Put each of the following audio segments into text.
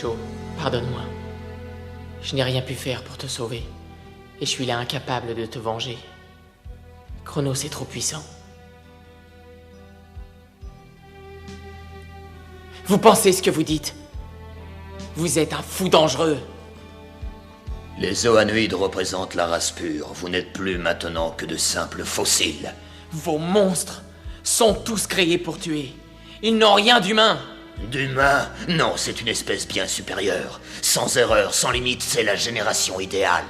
Shaw, pardonne-moi. Je n'ai rien pu faire pour te sauver. Et je suis là incapable de te venger. Chronos est trop puissant. Vous pensez ce que vous dites? Vous êtes un fou dangereux. Les Zoanoïdes représentent la race pure. Vous n'êtes plus maintenant que de simples fossiles. Vos monstres sont tous créés pour tuer. Ils n'ont rien d'humain. D'humain? Non, c'est une espèce bien supérieure. Sans erreur, sans limite, c'est la génération idéale.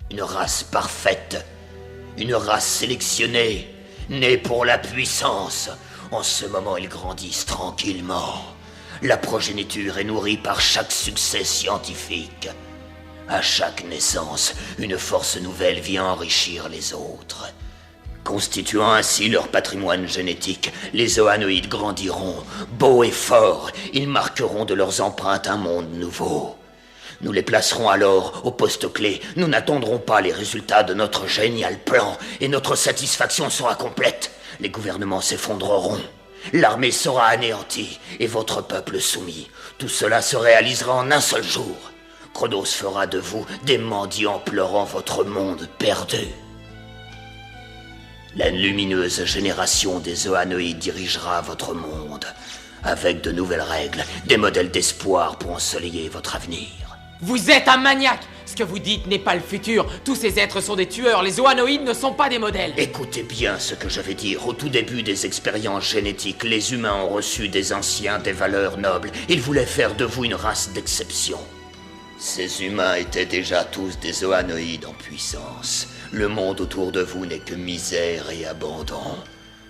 Une race parfaite. Une race sélectionnée. Née pour la puissance. En ce moment, ils grandissent tranquillement. La progéniture est nourrie par chaque succès scientifique. À chaque naissance, une force nouvelle vient enrichir les autres. Constituant ainsi leur patrimoine génétique, les Zoanoïdes grandiront, beaux et forts. Ils marqueront de leurs empreintes un monde nouveau. Nous les placerons alors au poste clé. Nous n'attendrons pas les résultats de notre génial plan et notre satisfaction sera complète. Les gouvernements s'effondreront. L'armée sera anéantie et votre peuple soumis. Tout cela se réalisera en un seul jour. Chronos fera de vous des mendiants pleurant votre monde perdu. La lumineuse génération des Zoanoïdes dirigera votre monde, avec de nouvelles règles, des modèles d'espoir pour ensoleiller votre avenir. Vous êtes un maniaque. Ce que vous dites n'est pas le futur. Tous ces êtres sont des tueurs. Les Zoanoïdes ne sont pas des modèles. Écoutez bien ce que je vais dire. Au tout début des expériences génétiques, les humains ont reçu des anciens des valeurs nobles. Ils voulaient faire de vous une race d'exception. Ces humains étaient déjà tous des Zoanoïdes en puissance. Le monde autour de vous n'est que misère et abandon.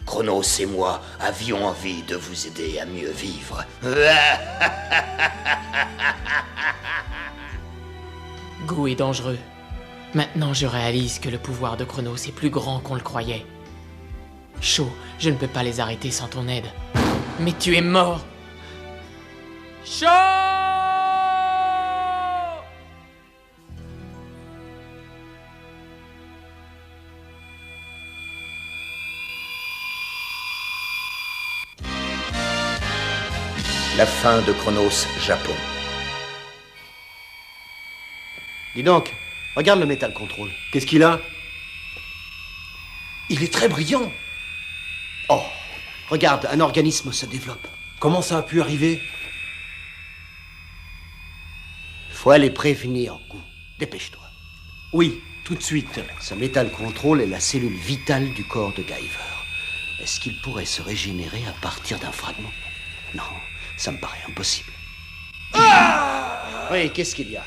Chronos et moi avions envie de vous aider à mieux vivre. Go est dangereux. Maintenant, je réalise que le pouvoir de Chronos est plus grand qu'on le croyait. Shaw, je ne peux pas les arrêter sans ton aide. Mais tu es mort. Shaw! La fin de Chronos, Japon. Dis donc, regarde le Metal Control. Qu'est-ce qu'il a? Il est très brillant. Oh, regarde, un organisme se développe. Comment ça a pu arriver? Faut aller prévenir, Gu. Dépêche-toi. Oui, tout de suite. Ce Metal Control est la cellule vitale du corps de Guyver. Est-ce qu'il pourrait se régénérer à partir d'un fragment? Non, ça me paraît impossible. Oui, qu'est-ce qu'il y a?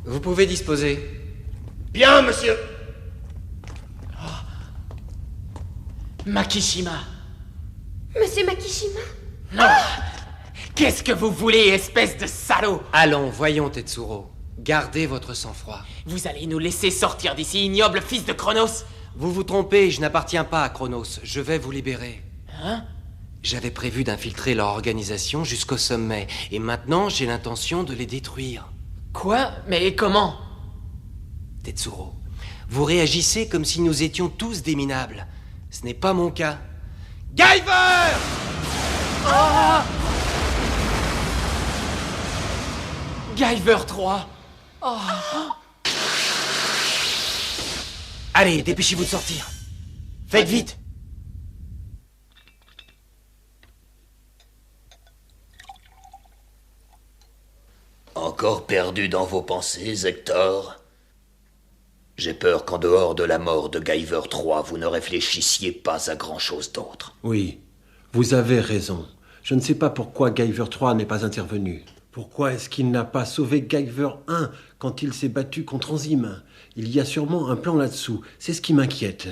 Vous pouvez disposer. Bien, monsieur. Makishima. Monsieur Makishima? Qu'est-ce que vous voulez, espèce de salaud? Allons, voyons, Tetsuro. Gardez votre sang-froid. Vous allez nous laisser sortir d'ici, ignoble fils de Chronos? Vous vous trompez, je n'appartiens pas à Chronos. Je vais vous libérer. Hein? J'avais prévu d'infiltrer leur organisation jusqu'au sommet, et maintenant j'ai l'intention de les détruire. Quoi? Mais comment? Tetsuro, vous réagissez comme si nous étions tous des minables. Ce n'est pas mon cas. Guyver! Guyver 3. Allez, dépêchez-vous de sortir. Faites vite. Encore perdu dans vos pensées, Hector? J'ai peur qu'en dehors de la mort de Guyver 3, vous ne réfléchissiez pas à grand-chose d'autre. Oui, vous avez raison. Je ne sais pas pourquoi Guyver 3 n'est pas intervenu. Pourquoi est-ce qu'il n'a pas sauvé Guyver 1 quand il s'est battu contre Enzyme? Il y a sûrement un plan là-dessous. C'est ce qui m'inquiète.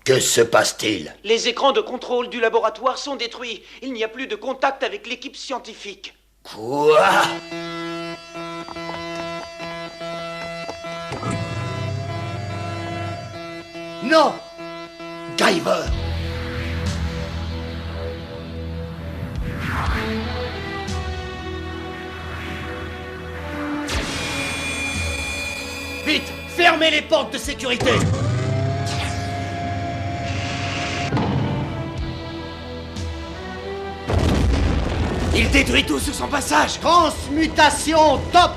Que se passe-t-il? Les écrans de contrôle du laboratoire sont détruits. Il n'y a plus de contact avec l'équipe scientifique. Quoi? Non! Guyver! Fermez les portes de sécurité! Il détruit tout sur son passage! Transmutation top!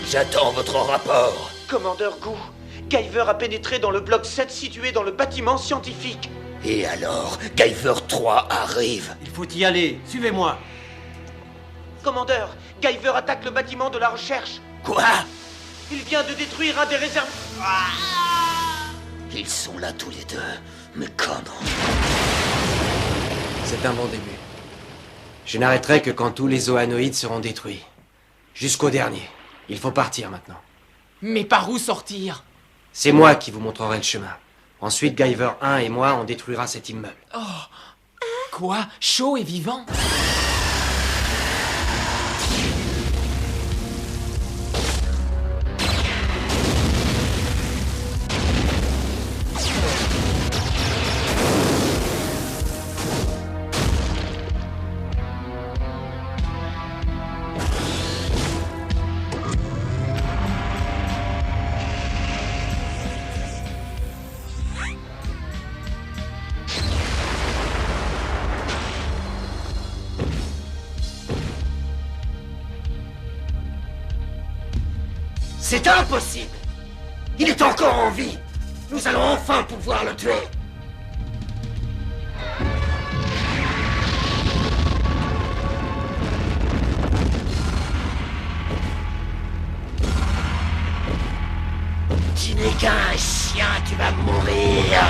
J'attends votre rapport. Commandeur Gou, Guyver a pénétré dans le bloc 7 situé dans le bâtiment scientifique. Et alors, Guyver 3 arrive. Il faut y aller, suivez-moi. Commandeur, Guyver attaque le bâtiment de la recherche. Quoi? Il vient de détruire un des réserves... Ils sont là tous les deux. Mais comment? C'est un bon début. Je n'arrêterai que quand tous les zoanoïdes seront détruits. Jusqu'au dernier. Il faut partir maintenant. Mais par où sortir? C'est moi qui vous montrerai le chemin. Ensuite, Guyver 1 et moi, on détruira cet immeuble. Quoi? Shaw est vivant? C'est impossible! Il est encore en vie! Nous allons enfin pouvoir le tuer! Tu n'es qu'un chien, tu vas mourir!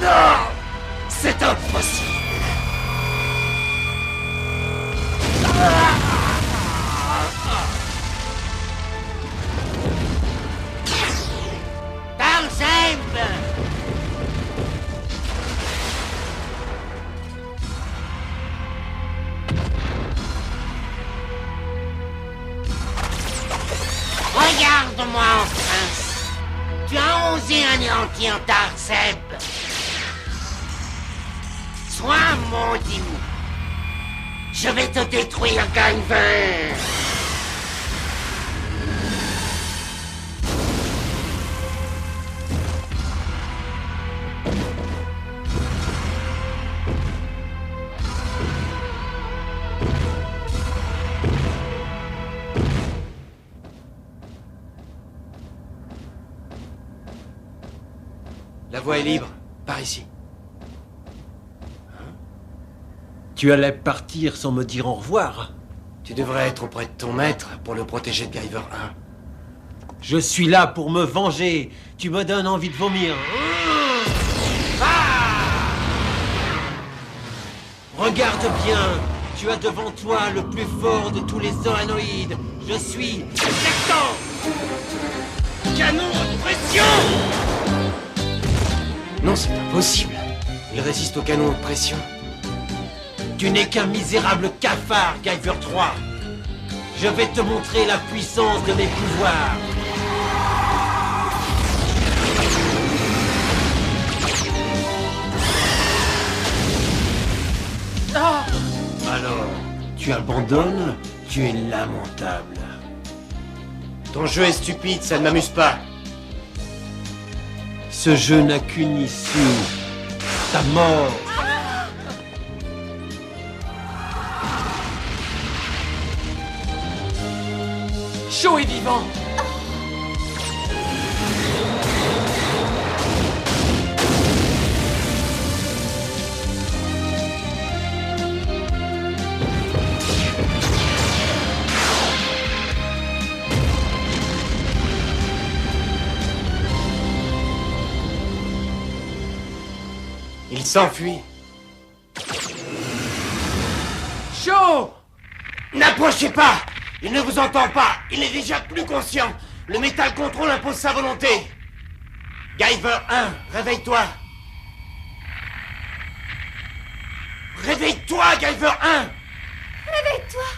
Non! C'est impossible! Regarde-moi enfin! Tu as osé anéantir Darkseid! Sois maudit! Je vais te détruire, Guyver! La voie est libre. Par ici. Tu allais partir sans me dire au revoir. Tu devrais être auprès de ton maître pour le protéger de Guyver 1. Je suis là pour me venger. Tu me donnes envie de vomir. Regarde bien. Tu as devant toi le plus fort de tous les zoanoïdes. Je suis... Serpent! Canon de pression! Non, c'est impossible. Il résiste au canon de pression. Tu n'es qu'un misérable cafard, Guyver 3. Je vais te montrer la puissance de mes pouvoirs. Alors, tu abandonnes? Tu es lamentable. Ton jeu est stupide, ça ne m'amuse pas. Ce jeu n'a qu'une issue. Ta mort. Shaw est vivant! Il s'enfuit. Shaw! N'approchez pas! Il ne vous entend pas! Il est déjà plus conscient! Le Metal Control impose sa volonté! Guyver 1, réveille-toi! Réveille-toi, Guyver 1! Réveille-toi!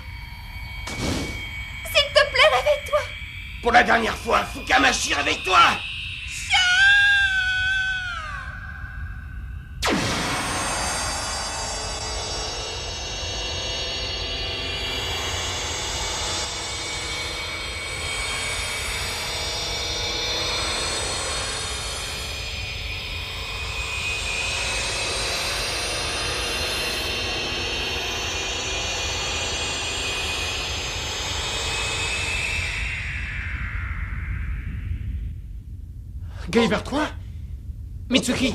S'il te plaît, réveille-toi! Pour la dernière fois, Fukamashi, réveille-toi! Guyver 3? Mitsuki?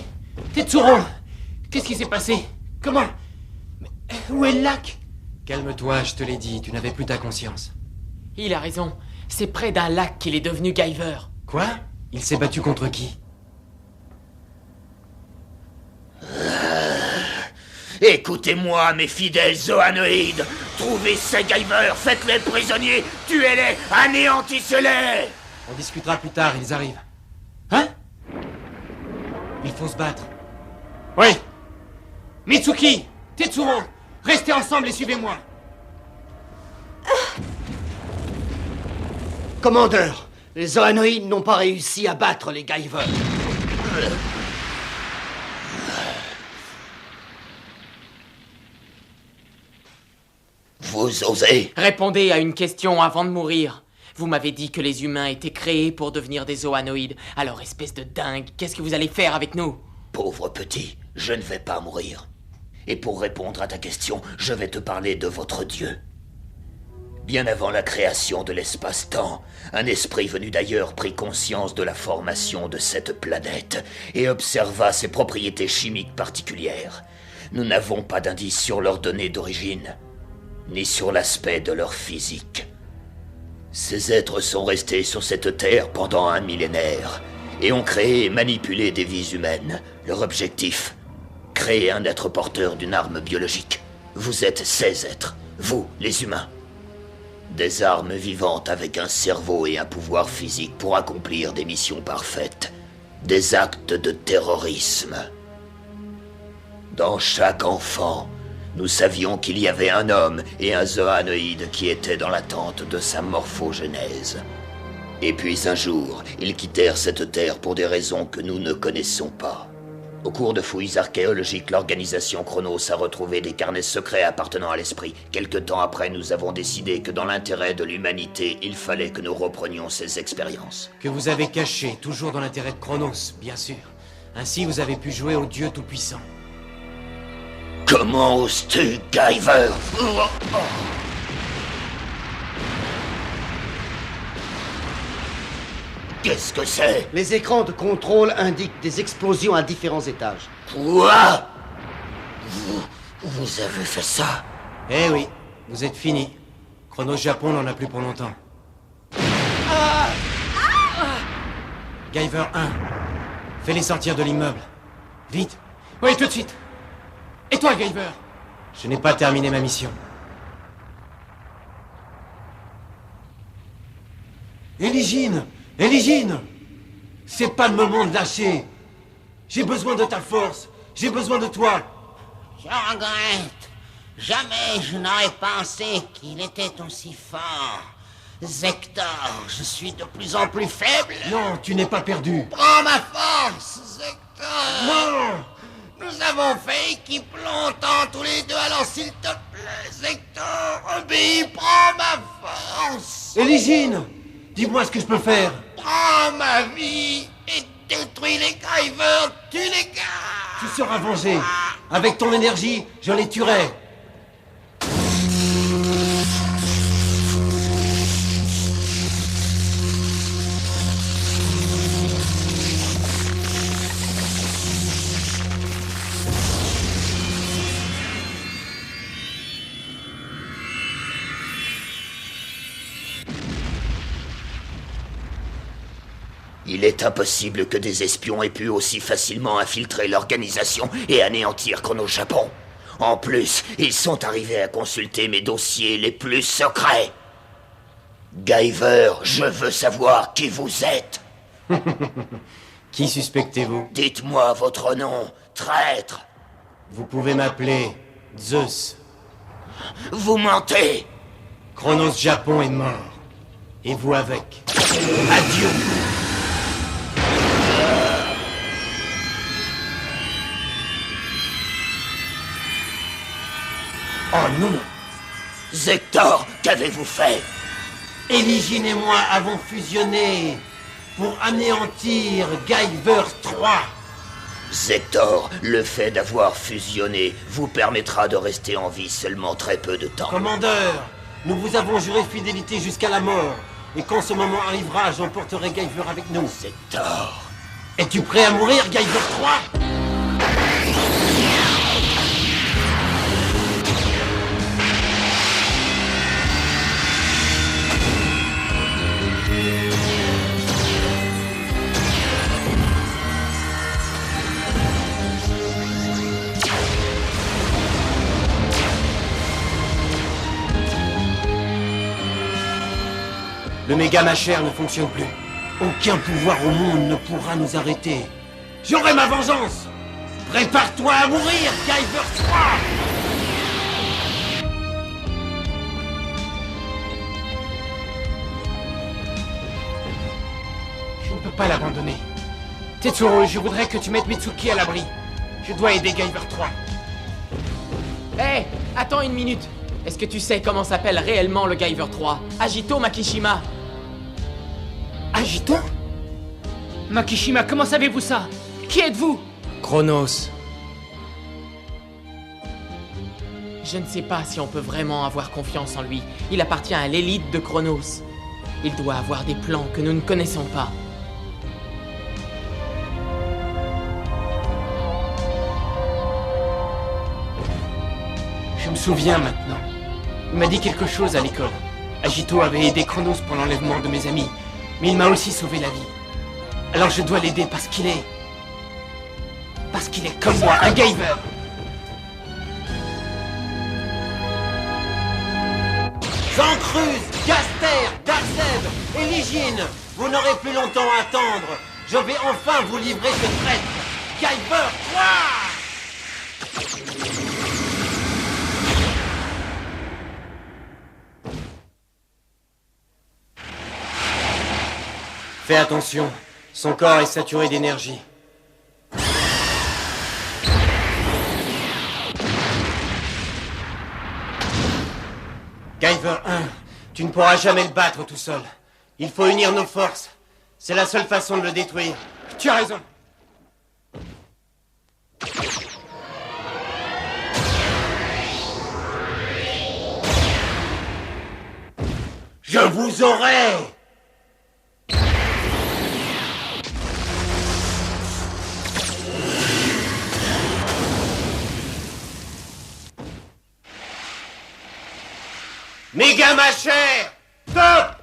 Tetsuro? Qu'est-ce qui s'est passé? Comment? Mais où est le lac? Calme-toi, je te l'ai dit, tu n'avais plus ta conscience. Il a raison. C'est près d'un lac qu'il est devenu Guyver. Quoi? Il s'est battu contre qui? Écoutez-moi, mes fidèles zoanoïdes. Trouvez ces Guyver, faites-les prisonniers, tuez-les, anéantissez-les! On discutera plus tard, ils arrivent. Hein? Il faut se battre. Oui. Mitsuki! Tetsuro! Restez ensemble et suivez-moi. Commandeur, les Zoanoïdes n'ont pas réussi à battre les Guyver. Vous osez? Répondez à une question avant de mourir. Vous m'avez dit que les humains étaient créés pour devenir des zoanoïdes. Alors, espèce de dingue, qu'est-ce que vous allez faire avec nous? Pauvre petit, je ne vais pas mourir. Et pour répondre à ta question, je vais te parler de votre Dieu. Bien avant la création de l'espace-temps, un esprit venu d'ailleurs prit conscience de la formation de cette planète et observa ses propriétés chimiques particulières. Nous n'avons pas d'indice sur leurs données d'origine, ni sur l'aspect de leur physique. Ces êtres sont restés sur cette terre pendant un millénaire et ont créé et manipulé des vies humaines. Leur objectif, créer un être porteur d'une arme biologique. Vous êtes ces êtres, vous, les humains. Des armes vivantes avec un cerveau et un pouvoir physique pour accomplir des missions parfaites. Des actes de terrorisme. Dans chaque enfant, nous savions qu'il y avait un homme et un zoanoïde qui étaient dans l'attente de sa morphogenèse. Et puis un jour, ils quittèrent cette terre pour des raisons que nous ne connaissons pas. Au cours de fouilles archéologiques, l'organisation Chronos a retrouvé des carnets secrets appartenant à l'esprit. Quelque temps après, nous avons décidé que dans l'intérêt de l'humanité, il fallait que nous reprenions ces expériences. Que vous avez caché, toujours dans l'intérêt de Chronos, bien sûr. Ainsi, vous avez pu jouer au Dieu Tout-Puissant. Comment oses-tu, Guyver? Qu'est-ce que c'est? Les écrans de contrôle indiquent des explosions à différents étages. Quoi? Vous avez fait ça? Eh oui, vous êtes finis. Chronos Japon n'en a plus pour longtemps. Guyver 1, fais-les sortir de l'immeuble. Vite. Oui, tout de suite. Et toi, Guyver? Je n'ai pas terminé ma mission. Eligine! Eligine! C'est pas le moment de lâcher. J'ai besoin de ta force. J'ai besoin de toi. Je regrette. Jamais je n'aurais pensé qu'il était aussi fort. Zector, je suis de plus en plus faible. Non, tu n'es pas perdu. Prends ma force, Zector. Non! Nous avons fait équipe longtemps tous les deux, alors s'il te plaît, Zector, obéis, prends ma force. Eligine! Dis-moi ce que je peux faire. Prends ma vie et détruis les Guyver, tue les gars. Tu seras vengé. Avec ton énergie, je les tuerai. Il est impossible que des espions aient pu aussi facilement infiltrer l'organisation et anéantir Chronos Japon. En plus, ils sont arrivés à consulter mes dossiers les plus secrets. Guyver, je veux savoir qui vous êtes. Qui suspectez-vous? Dites-moi votre nom, traître. Vous pouvez m'appeler Zeus. Vous mentez. Chronos Japon est mort. Et vous avec. Adieu. Oh non! Zector, qu'avez-vous fait? Eligine et moi avons fusionné pour anéantir Guyver 3. Zector, le fait d'avoir fusionné vous permettra de rester en vie seulement très peu de temps. Commandeur, nous vous avons juré fidélité jusqu'à la mort. Et quand ce moment arrivera, j'emporterai Guyver avec nous. Zector. Es-tu prêt à mourir, Guyver 3? Le méga machère ne fonctionne plus. Aucun pouvoir au monde ne pourra nous arrêter. J'aurai ma vengeance. Prépare-toi à mourir, Guyver 3. Je ne peux pas l'abandonner. Tetsuro, je voudrais que tu mettes Mitsuki à l'abri. Je dois aider Guyver 3. Hé, attends une minute. Est-ce que tu sais comment s'appelle réellement le Guyver 3? Agito Makishima. Agito? Makishima, comment savez-vous ça? Qui êtes-vous? Chronos. Je ne sais pas si on peut vraiment avoir confiance en lui. Il appartient à l'élite de Chronos. Il doit avoir des plans que nous ne connaissons pas. Je me souviens maintenant. Il m'a dit quelque chose à l'école. Agito avait aidé Chronos pour l'enlèvement de mes amis, mais il m'a aussi sauvé la vie. Alors je dois l'aider parce qu'il est... Parce qu'il est comme moi, un Guyver. Zancruz, Gaster, Darkseid, Eligine, vous n'aurez plus longtemps à attendre. Je vais enfin vous livrer ce traître. Guyver 3. Fais attention, son corps est saturé d'énergie. Guyver 1, tu ne pourras jamais le battre tout seul. Il faut unir nos forces. C'est la seule façon de le détruire. Tu as raison. Je vous aurai. Méga machère! Top!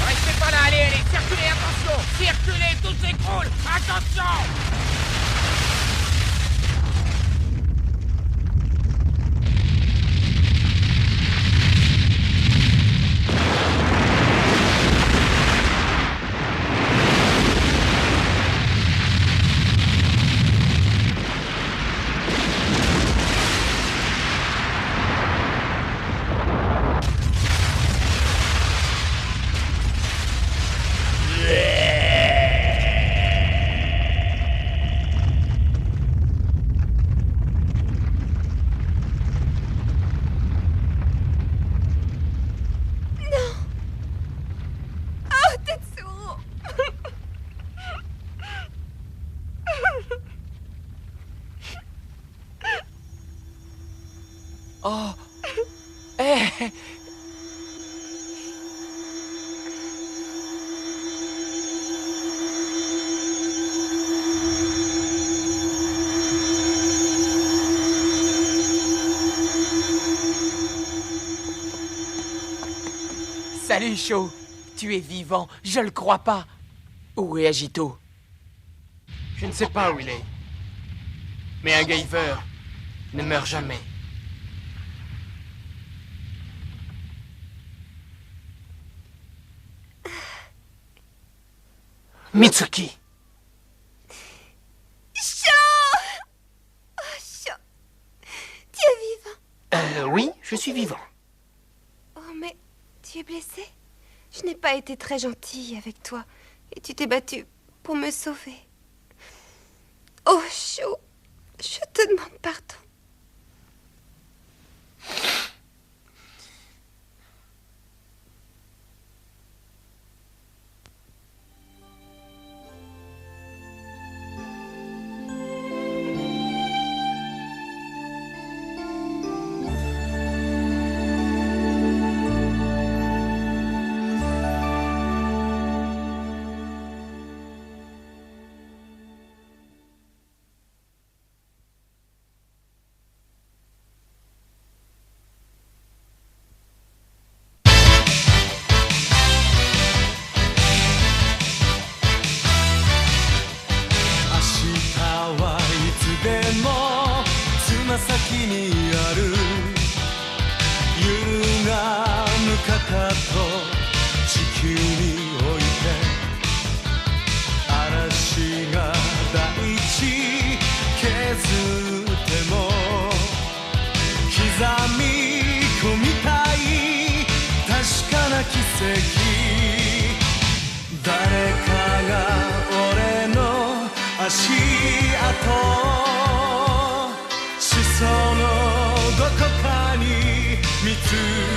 Restez pas là, allez, circulez, attention! Circulez, tout s'écroule! Attention! Oh, Tetsuro. Oh. Eh. Salut, Sho. Tu es vivant, je le crois pas. Où est Agito? Je ne sais pas où il est. Mais un Guyver ne meurt jamais. Mitsuki. Sho! Oh, Sho. Tu es vivant. Oui, je suis vivant. Oh, mais tu es blessé? Je n'ai pas été très gentille avec toi. Et tu t'es battu pour me sauver. Oh, Sho, je te demande pardon.「どこかに見つ